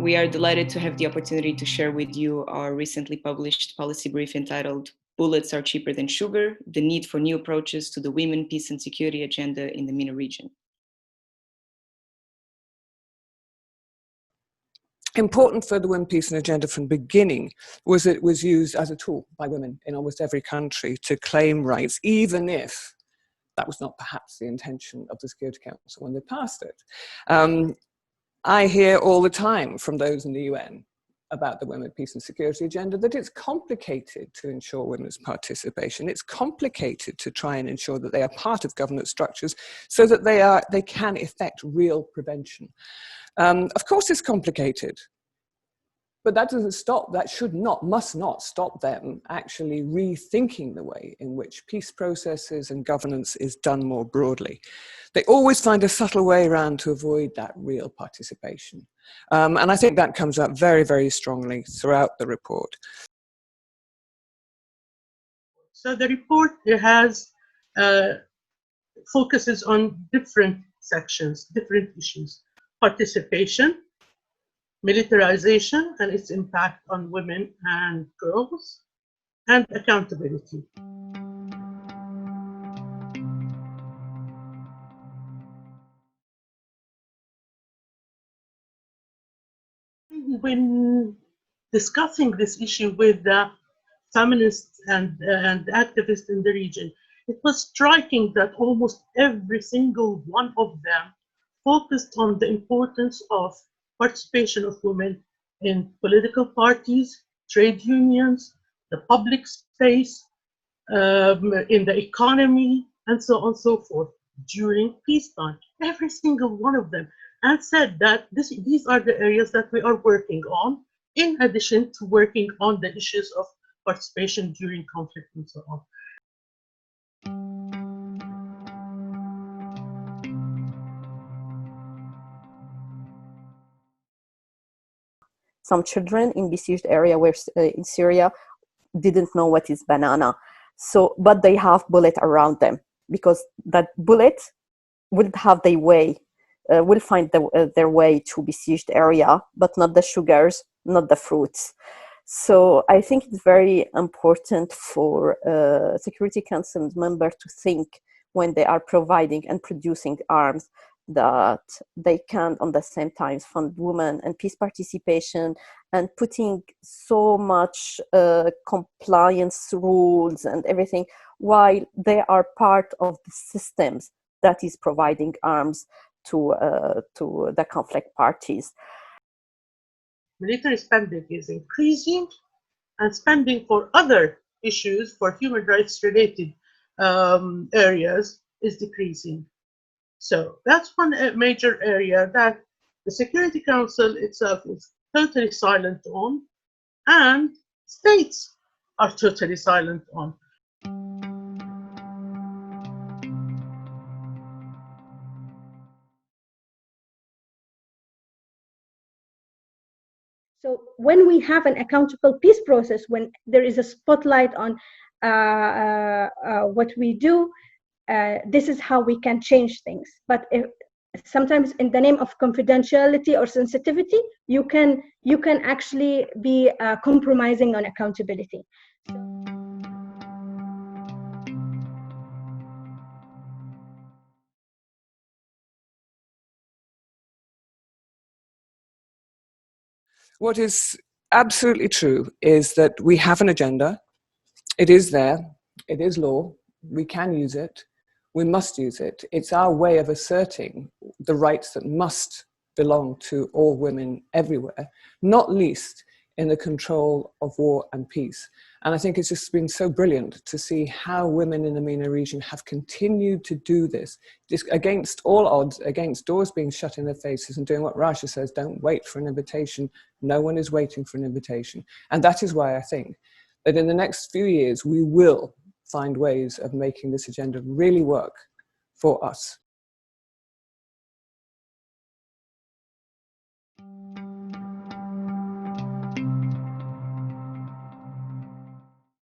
We are delighted to have the opportunity to share with you our recently published policy brief entitled "Bullets Are Cheaper Than Sugar: The Need for New Approaches to the Women, Peace and Security Agenda in the MENA Region." Important for the Women, Peace and Agenda from the beginning was that it was used as a tool by women in almost every country to claim rights, even if that was not perhaps the intention of the Security Council when they passed it. I hear all the time from those in the UN about the Women, Peace and Security Agenda that it's complicated to ensure women's participation. It's complicated to try and ensure that they are part of governance structures so that they can effect real prevention. Of course it's complicated, but that doesn't stop, that must not stop them actually rethinking the way in which peace processes and governance is done more broadly. They always find a subtle way around to avoid that real participation. And I think that comes out very, very strongly throughout the report. So the report has focuses on different sections, different issues: participation, militarization and its impact on women and girls, and accountability. When discussing this issue with the feminists and activists in the region, it was striking that almost every single one of them focused on the importance of participation of women in political parties, trade unions, the public space, in the economy, and so on and so forth during peacetime. Every single one of them, and said that these are the areas that we are working on, in addition to working on the issues of participation during conflict and so on. Some children in besieged area in Syria didn't know what is banana. So, but they have bullet around them because that bullet will have their way, will find their way to besieged area, but not the sugars, not the fruits. So I think it's very important for Security Council members to think when they are providing and producing arms that they can on the same time fund women and peace participation and putting so much compliance rules and everything while they are part of the systems that is providing arms to the conflict parties. Military spending is increasing and spending for other issues, for human rights related areas, is decreasing. So that's one major area that the Security Council itself is totally silent on, and states are totally silent on. So when we have an accountable peace process, when there is a spotlight on what we do, this is how we can change things. But sometimes in the name of confidentiality or sensitivity, you can actually be compromising on accountability. What is absolutely true is that we have an agenda. It is there. It is law. We can use it. We must use it. It's our way of asserting the rights that must belong to all women everywhere, not least in the control of war and peace. And I think it's just been so brilliant to see how women in the MENA region have continued to do this against all odds, against doors being shut in their faces and doing what Rasha says, don't wait for an invitation. No one is waiting for an invitation. And that is why I think that in the next few years, we will find ways of making this agenda really work for us.